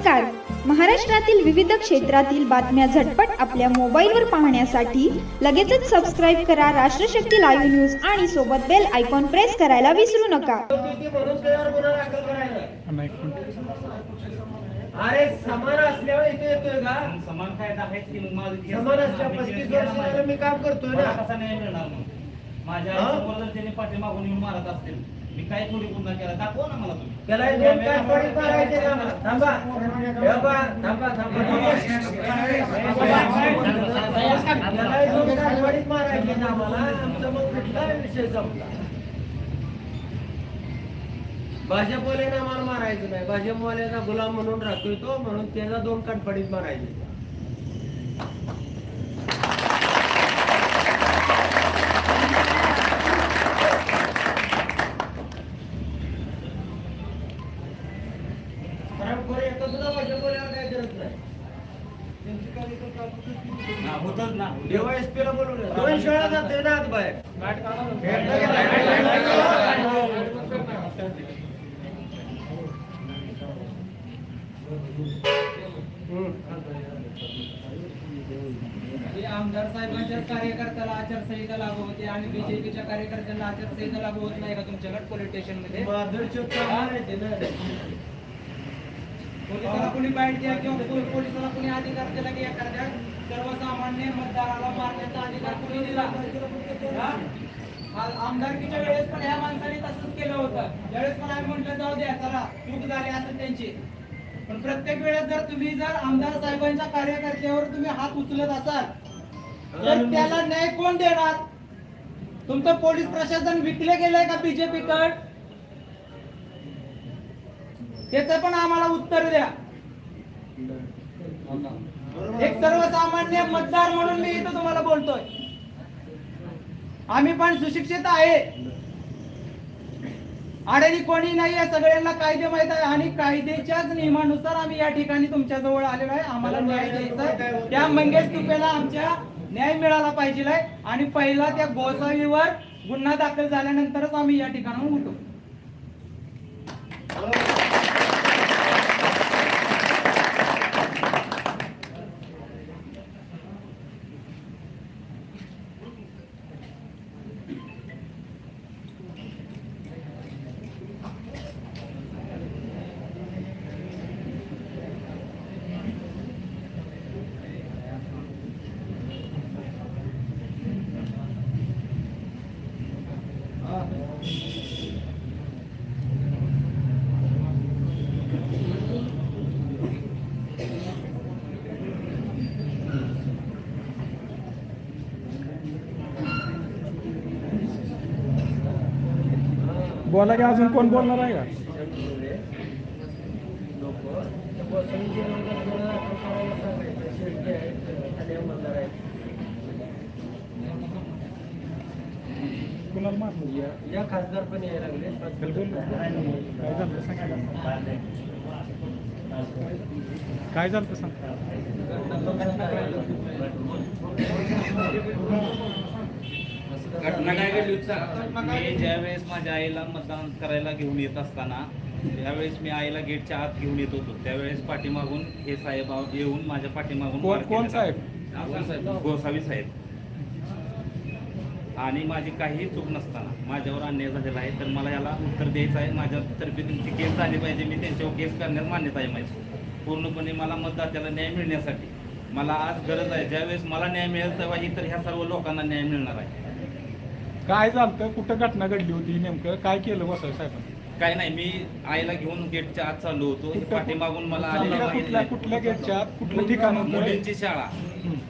नमस्कार. महाराष्ट्रातील विविध क्षेत्रातील बातम्या झटपट आपल्या मोबाईलवर पाहण्यासाठी लगेचच सबस्क्राईब करा राष्ट्रशक्ती लाईव्ह न्यूज आणि सोबत बेल आयकॉन प्रेस करायला विसरू नका. अरे समान असल्यावर इथे येतोय का? समान कायदा आहे की समान असल्या 35 वर्षाला मी काम करतोय ना. कसा नाही मिळणार मग माझ्या आईसमोर जर त्यांनी पाठीमागून येऊन मारत असतील मी काय थोडी गुन्हा केला दाखवा ना मला तुम्ही. त्याला दोन काय पडी मारायचे ना. थांबा थांबा त्याला दोन काय पडी मारायचे ना मला. आमचा मग कुठला विषय संपला. भाजपवाल्याला आम्हाला मारायचं नाही. भाजपवाल्याचा गुलाम म्हणून राहतोय तो, म्हणून त्याला दोन कानफडीत मारायचे. होतच ना DYSP ला बोलवलं. दोन शाळा जाते ना आत बाहेर. आमदार साहेबांच्या कार्यकर्त्याला आचारसंहिता लागू होते आणि बीजेपीच्या कार्यकर्त्यांना आचारसंहिता लागू होत नाही का तुमच्याकडे पोलीस स्टेशन मध्ये? पोलिसाला कोणी बाईट द्या किंवा पोलिसाला कोणी अधिकार दिला की एखाद्या सर्वसामान्य मतदाराला मारण्याचा अधिकार कोणी दिला? आमदारकीच्या वेळेस पण ह्या माणसाने तसंच केलं होतं. त्यावेळेस पण आम्ही म्हटलं जाऊ द्या चला चूक झाली असेल त्यांची, पण प्रत्येक वेळेस जर आमदार साहेबांच्या कार्यकर्त्यावर तुम्ही हात उचलत असाल तर त्याला न्याय कोण देणार? तुमचं पोलीस प्रशासन विकले गेलंय का बीजेपी कड? त्याचं पण आम्हाला उत्तर द्या. एक सर्वसामान्य मतदार म्हणून मी इथं तुम्हाला बोलतोय. आम्ही पण सुशिक्षित आहे, आडेनी कोणी नाहीये, सगळ्यांना कायदे माहित आहे आणि कायद्याच्याच नियमानुसार आम्ही या ठिकाणी तुमच्या जवळ आलेलो आहे. आम्हाला न्याय द्यायचा, त्या मंगेश तुपेला आमच्या न्याय मिळाला पाहिजे आणि पहिला त्या गोसावीवर गुन्हा दाखल झाल्यानंतरच आम्ही या ठिकाणाहून उठू. बोला की अजून कोण बोलणार आहे का? कुणाला मारलं? या खासदार पण यायला लागले. काय झालं सांगा. काय झालं सांग. घटना काय घडली मी ज्यावेळेस माझ्या आईला मतदान करायला घेऊन येत असताना त्यावेळेस मी आईला गेटच्या आत घेऊन येत होतो. त्यावेळेस पाठीमागून हे साहेब येऊन माझ्या पाठीमागून कोण साहेब? गोसावी साहेब. आणि माझी काही चूक नसताना माझ्यावर अन्याय झालेला आहे, तर मला याला उत्तर द्यायचं आहे. माझ्यातर्फे तुमची केस झाली पाहिजे. मी त्यांच्यावर केस करण्यास मान्यता आहे माझी पूर्णपणे. मला मतदात्याला न्याय मिळण्यासाठी मला आज गरज आहे. ज्यावेळेस मला न्याय मिळेल तेव्हा इतर ह्या सर्व लोकांना न्याय मिळणार आहे. काय झालं? कुठं घटना घडली होती? नेमकं काय केलं गोसावी साहेबांनी? काय नाही, मी आईला घेऊन गेटच्या आत चाललो होतो. पाठीमागून मला कुठल्या गेटच्या आत? कुठलं ठिकाण? मुलींची शाळा,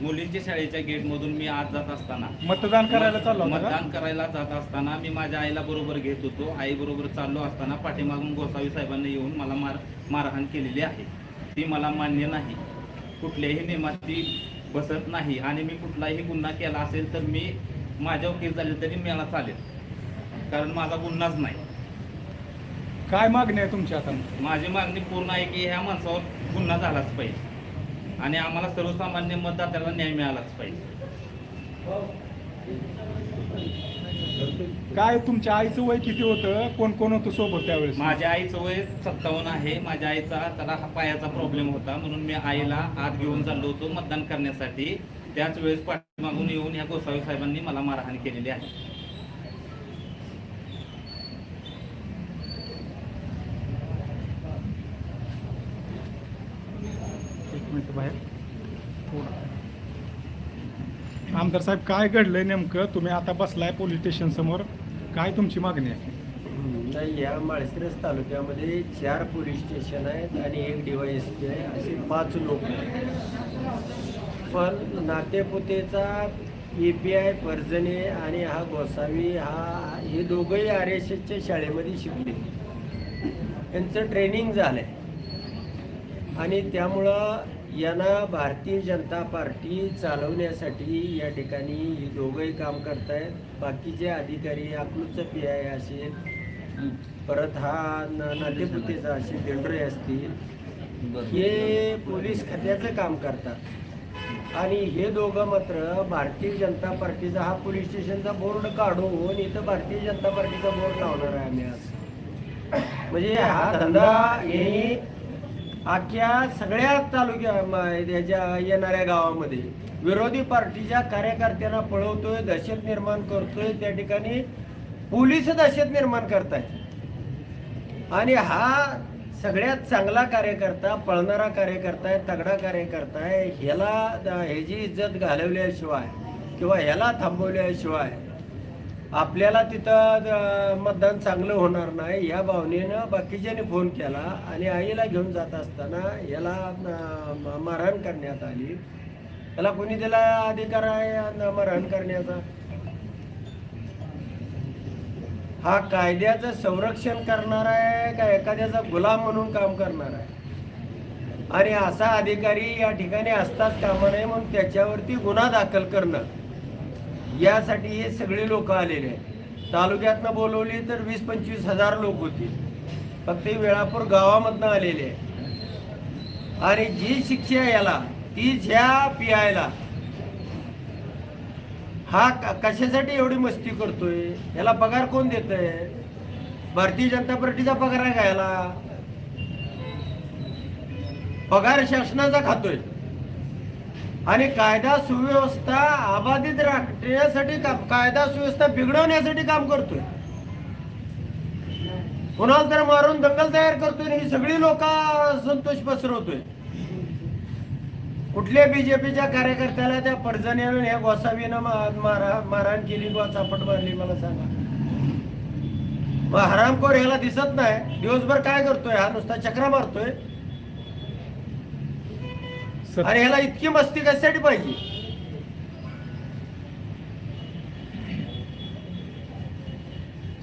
मुलींच्या शाळेच्या गेट मधून मी आत जात असताना मतदान करायला चाललो. मतदान करायला जात असताना मी माझ्या आईला बरोबर घेत होतो. आई बरोबर चाललो असताना पाठीमागून गोसावी साहेबांनी येऊन मला मारहाण केलेली आहे. ती मला मान्य नाही. कुठल्याही नियमात ती बसत नाही आणि मी कुठलाही गुन्हा केला असेल तर मी माझ्यावर केस झाले तरी मला चालेल, कारण माझा गुन्हाच नाही. काय मागणी आहे तुमची आता? माझी मागणी पूर्ण आहे की ह्या माणसावर गुन्हा झालाच पाहिजे आणि आम्हाला सर्वसामान्य मतदात्याला न्याय मिळालाच पाहिजे. काय तुमच्या आईचं वय किती होतं, कोण कोण होतं सोबत त्यावेळेस? माझ्या आईचं वय 57 आहे. माझ्या आईचा त्याला हा पायाचा प्रॉब्लेम होता, म्हणून मी आईला आत घेऊन चाललो होतो मतदान करण्यासाठी. त्याच वेळेस पाठीमागून येऊन ह्या गोसावी साहेबांनी मला मारहाण केलेली आहे. एक मिनिट बाहेर. आमदार साहेब, काय घडलंय नेमकं? तुम्ही आता बसलाय पोलीस स्टेशन समोर, काय तुमची मागणी आहे? नाही, या माळशिरस तालुक्यामध्ये 4 पोलीस स्टेशन आहेत आणि 1 DYSP आहे, असे 5 लोक आहेत. पण नातेपुतेचा EPI पर्जने आणि हा गोसावी हे दोघंही RSSच्या शाळेमध्ये शिकले. त्यांचं ट्रेनिंग झालंय आणि त्यामुळं यांना भारतीय जनता पार्टी चालवण्यासाठी या ठिकाणी हे दोघंही काम करतायत. बाकीचे अधिकारी अकलूजचा PI असेल, परत हा नातेपुतेचा असेल, बेंडरे असतील, हे पोलीस खात्याचं काम करतात. आणि हे दोघं मात्र भारतीय जनता पार्टीचा हा पोलीस स्टेशनचा बोर्ड काढून इथं भारतीय जनता पार्टीचा बोर्ड लावणार आहे आम्ही आज. म्हणजे हा धंदा हे अख्ख्या सगळ्या ह्याच्या येणाऱ्या गावामध्ये विरोधी पार्टीच्या कार्यकर्त्यांना पळवतोय, दहशत निर्माण करतोय. त्या ठिकाणी पोलीस दहशत निर्माण करतायत आणि हा सगळ्यात चांगला कार्यकर्ता, पळणारा कार्यकर्ता आहे, तगडा कार्यकर्ता आहे. ह्याला ह्याची इज्जत घालवल्याशिवाय किंवा ह्याला थांबवल्याशिवाय आपल्याला तिथं मतदान चांगलं होणार नाही. या भावनेनं बाकीच्याने फोन केला आणि आईला घेऊन जात असताना याला मारहाण करण्यात आली. त्याला कोणी दिला अधिकार आहे मारहाण करण्याचा? हा कायद्याचं संरक्षण करणार आहे का एखाद्याचा गुलाम म्हणून काम करणार आहे? आणि असा अधिकारी या ठिकाणी असताच कामा नये म्हणून त्याच्यावरती गुन्हा दाखल करणं, यासाठी हे सगळे लोक आलेले आहेत. तालुक्यातनं बोलवली तर 20-25 हजार लोक होती. फक्त वेळापूर गावामधनं आलेले आहे. आणि जी शिक्षा याला तीच ह्या PIला. हा कशासाठी एवढी मस्ती करतोय? याला पगार कोण देतंय? भारतीय जनता पार्टीचा पगार आहे का याला? पगार शासनाचा खातोय आणि कायदा सुव्यवस्था अबाधित राखण्यासाठी कायदा सुव्यवस्था बिघडवण्यासाठी काम करतोय. कोणाला तर मारून दंगल तयार करतोय. ही सगळी लोक संतोष पसरवतोय. कुठल्या BJPच्या कार्यकर्त्याला त्या पर्जन्यानं ह्या गोसावीनं मारहाण केली, चापट मारली? मला सांगा. मग हरामखोर ह्याला दिसत नाही दिवसभर काय करतोय? हा नुसता चक्रा मारतोय. आणि ह्याला इतकी मस्ती कशासाठी पाहिजे?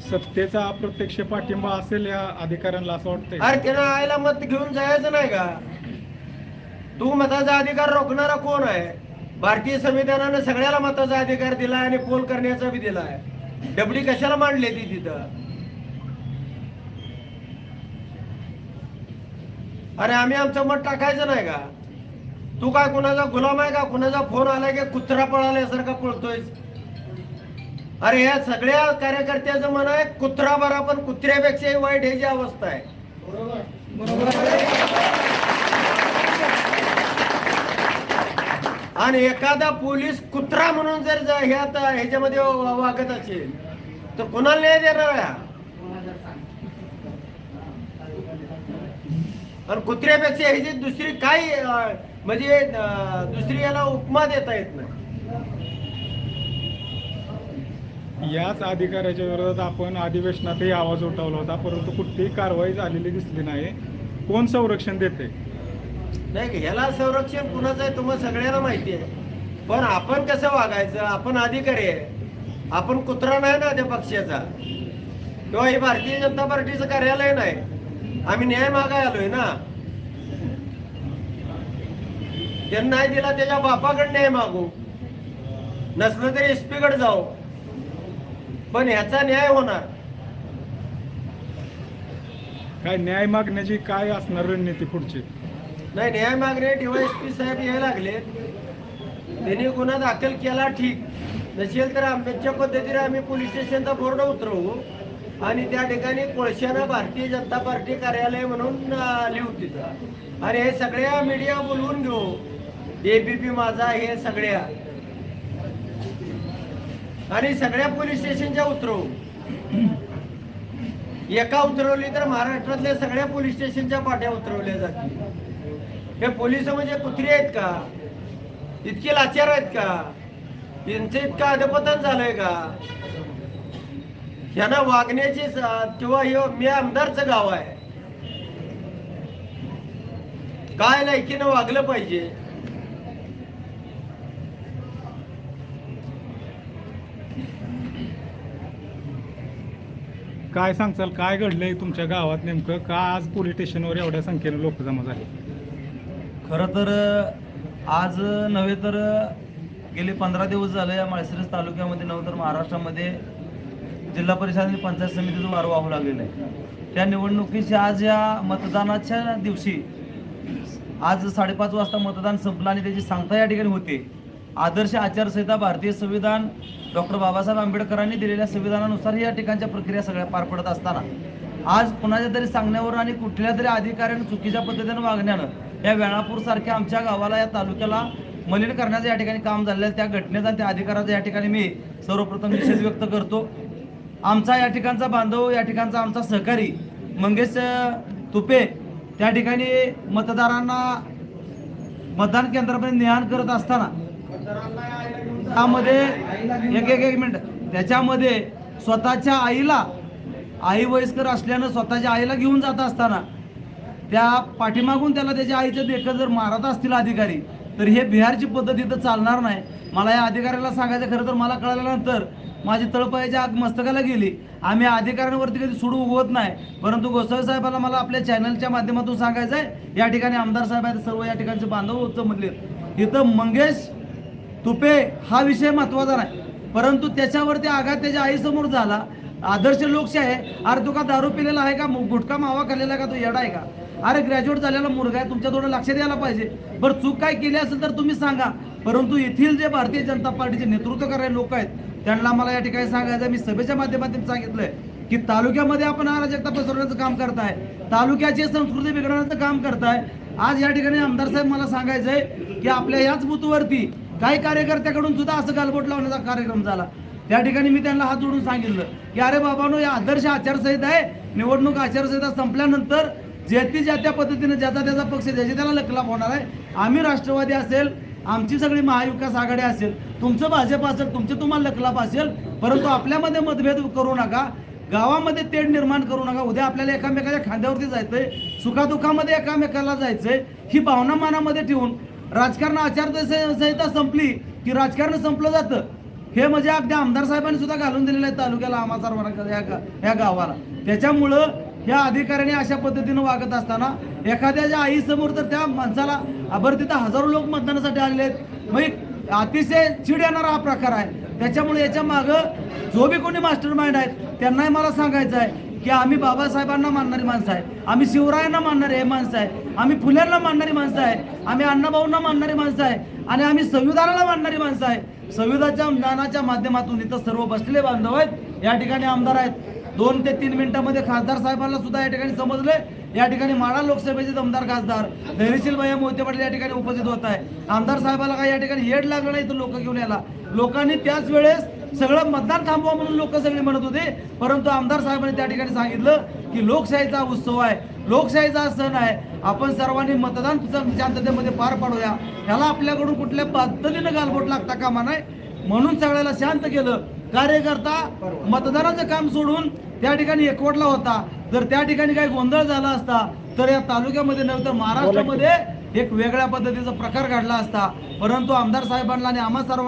सत्तेचा अप्रत्यक्ष पाठिंबा असेल या अधिकाऱ्यांना असं वाटतंय? अरे त्यानं आईला मत घेऊन जायचं नाही का? तू मताचा अधिकार रोखणारा कोण आहे? भारतीय संविधानानं सगळ्याला मताचा अधिकार दिलाय आणि पोल करण्याचा बी दिलाय. डबडी कशाला मांडली ती तिथं? अरे आम्ही आमचं मत टाकायचं नाही का? तू काय कुणाचा गुलाम आहे का? कुणाचा फोन आलाय की कुत्रा पळाल्यासारखा पळतोय? अरे या सगळ्या कार्यकर्त्याचं मन आहे कुत्रा बरा, पण कुत्र्यापेक्षाही वाईट ह्याची अवस्था आहे. आणि एखादा पोलीस कुत्रा म्हणून जर ह्याच्यामध्ये वागत असेल तर कोणाला न्याय देणार आहे? आणि कुत्र्यापेक्षा ह्याची दुसरी काही म्हणजे दुसरी याला उपमा देता येत नाही. याच अधिकाऱ्याच्या विरोधात आपण अधिवेशनातही आवाज उठवला होता, परंतु कुठलीही कारवाई झालेली दिसली नाही. कोण संरक्षण देते? नाही, ह्याला संरक्षण कुणाचं आहे तुम्हाला सगळ्यांना माहिती आहे. पण आपण कसं वागायचं? आपण अधिकारी आहे, आपण कुत्रा नाही ना त्या पक्षाचा, किंवा हे भारतीय जनता पार्टीचं कार्यालय नाही. आम्ही न्याय मागाय आलोय ना. त्यांना नाही दिला त्याच्या बापाकडे न्याय मागू, नसलं तरी SP कडे जाऊ, पण ह्याचा न्याय होणार. काय न्याय मागण्याची काय असणार रणनीती पुढची? नाही, न्याय मागणे DYSP साहेब यायला लागले. त्यांनी गुन्हा दाखल केला ठीक, नसेल तर आमच्या पद्धतीने आम्ही पोलीस स्टेशनचा बोर्ड उतरवू आणि त्या ठिकाणी कोळशाना भारतीय जनता पार्टी कार्यालय म्हणून लिहू तिथं आणि हे सगळ्या मीडिया बोलवून घेऊ, ABP माझा हे सगळ्या आणि सगळ्या पोलीस स्टेशनच्या उतरवू. एका उतरवली तर महाराष्ट्रातल्या सगळ्या पोलीस स्टेशनच्या पाट्या उतरवल्या जातील. हे पोलिस म्हणजे कुत्री आहेत का? इतके लाचार आहेत का? यांचं इतकं अधपतन झालंय का? यांना वागण्याची किंवा हे मी आमदारचं गाव आहे, काय लायकीनं वागलं पाहिजे. काय सांगचाल, काय घडलंय तुमच्या गावात नेमकं? का आज पोलीस स्टेशनवर एवढ्या संख्येने लोक जमा झाले? खरं तर आज नव्हे तर गेले 15 दिवस झाले या माळशिरस तालुक्यामध्ये नव्हे तर महाराष्ट्रामध्ये जिल्हा परिषद आणि पंचायत समितीचं वारं वाहू लागलेलं आहे. त्या निवडणुकीची आज या मतदानाच्या दिवशी आज 5:30 वाजता मतदान संपलं आणि त्याची सांगता या ठिकाणी होते. आदर्श आचारसंहिता भारतीय संविधान डॉक्टर बाबासाहेब आंबेडकरांनी दिलेल्या संविधानानुसार या ठिकाणच्या प्रक्रिया सगळ्या पार पडत असताना आज कुणाच्या तरी सांगण्यावर आणि कुठल्या तरी अधिकाऱ्याने चुकीच्या पद्धतीनं वागण्यानं या वेळापूर सारख्या आमच्या गावाला, या तालुक्याला मलिन करण्याचं या ठिकाणी काम झालेलं आहे. त्या घटनेचा, त्या अधिकाराचा या ठिकाणी मी सर्वप्रथम निषेध व्यक्त करतो. आमचा या ठिकाणचा बांधव, या ठिकाणचा आमचा सहकारी मंगेश तुपे त्या ठिकाणी मतदारांना मतदान केंद्रापर्यंत नेहाण करत असताना त्यामध्ये एक मिनिट, त्याच्यामध्ये स्वतःच्या आईला, आई वयस्कर असल्यानं स्वतःच्या आईला घेऊन जात असताना त्या पाठीमागून त्याला त्याच्या आईचं देखत जर मारत असतील अधिकारी, तर हे बिहारची पद्धत इथं चालणार नाही. मला या अधिकाऱ्याला सांगायचं, खरं तर मला कळल्यानंतर माझी तळपायाची आग मस्तकाला गेली. आम्ही अधिकाऱ्यांवरती कधी सुडू उगवत नाही, परंतु गोसावी साहेबांना मला आपल्या चॅनलच्या माध्यमातून सांगायचं आहे, या ठिकाणी आमदार साहेब आहेत, सर्व या ठिकाणचे बांधव जमले. इथं मंगेश तुपे हा विषय महत्वाचा नाही, परंतु त्याच्यावरती आघात त्याच्या आईसमोर झाला. आदर्श लोकशाही आहे. अरे तू का दारू पिलेला आहे का, गुटखा मावा खाल्लेला का, तू येडा आहे का? अरे ग्रॅज्युएट झालेला मुलगा आहे, तुमच्या थोडं लक्ष द्यायला पाहिजे. बरं चूक काय केली असेल तर तुम्ही सांगा, परंतु येथील जे भारतीय जनता पार्टीचे नेतृत्व करणारे लोक आहेत त्यांना मला या ठिकाणी सांगायचं, मी सभेच्या माध्यमातून सांगितलंय की तालुक्यामध्ये आपण अराजकता पसरवण्याचं काम करताय, तालुक्याची संस्कृती बिघडवण्याचं काम करताय. आज या ठिकाणी आमदार साहेब मला सांगायचंय की आपल्या याच बूथवरती काही कार्यकर्त्याकडून सुद्धा असं गालबोट लावण्याचा कार्यक्रम झाला. त्या ठिकाणी मी त्यांना हात जोडून सांगितलं की अरे बाबांनो, या आदर्श आचारसंहिता आहे, निवडणूक आचारसंहिता संपल्यानंतर जे ज्या त्या पद्धतीने ज्याचा त्याचा पक्ष ज्याचे त्याला लकलाप होणार आहे. आम्ही राष्ट्रवादी असेल, आमची सगळी महाविकास आघाडी असेल, तुमचं भाजप असेल, तुमचे तुम्हाला लकलाप असेल, परंतु आपल्यामध्ये मतभेद करू नका, गावामध्ये तेढ निर्माण करू नका. उद्या आपल्याला एकामेकाच्या खांद्यावरती जायचंय, सुखादुखामध्ये एकामेकाला जायचंय. ही भावना मनामध्ये ठेवून राजकारण आचारसंहिता संपली की राजकारण संपलं जातं, हे म्हणजे अगदी आमदार साहेबांनी सुद्धा घालून दिलेलं आहे तालुक्याला, आम्हा सर्वांना, या गावाला. त्याच्यामुळं ह्या अधिकाऱ्याने अशा पद्धतीनं वागत असताना एखाद्याच्या आईसमोर तर त्या माणसाला अबर तिथं हजारो लोक मतदानासाठी आलेले आहेत, मग अतिशय चिड येणारा हा प्रकार आहे. त्याच्यामुळे याच्या मागं जो बी कोणी मास्टर माइंड आहेत त्यांनाही मला सांगायचं आहे की आम्ही बाबासाहेबांना मानणारी माणसं आहे, आम्ही शिवरायांना मानणारी हे माणसं आहे, आम्ही फुलेंना मानणारी माणसं आहे, आम्ही अण्णाभाऊंना मानणारी माणसं आहे आणि आम्ही संविधानाला मानणारी माणसं आहे. संविधानाच्या ज्ञानाच्या माध्यमातून इथं सर्व बसलेले बांधव आहेत, या ठिकाणी आमदार आहेत. 2 ते 3 मिनिटांमध्ये खासदार साहेबांना सुद्धा या ठिकाणी समजले. या ठिकाणी माढा लोकसभेचे दमदार खासदार धैर्यशील भैया मोहिते पाटील या ठिकाणी उपस्थित होत आहे. आमदार साहेबाला काय या ठिकाणी येड लागलं नाही तर लोक घेऊन याला. लोकांनी त्याच वेळेस सगळं मतदान थांबवा म्हणून लोक सगळे म्हणत होते, परंतु आमदार साहेबांनी त्या ठिकाणी सांगितलं की लोकशाहीचा उत्सव आहे, लोकशाहीचा सण आहे, आपण सर्वांनी मतदान शांततेमध्ये पार पाडूया. ह्याला आपल्याकडून कुठल्या पद्धतीनं गालबोट लागता कामा नाही, म्हणून सगळ्याला शांत केलं. कार्यकर्ता मतदानाचं काम सोडून त्या ठिकाणी एकवटला होता. जर त्या ठिकाणी काही गोंधळ झाला असता तर या तालुक्यामध्ये नव्हे तर महाराष्ट्रामध्ये एक वेगळ्या पद्धतीचा प्रकार घडला असता. परंतु आमदार साहेबांना आणि आम्हा सर्वांना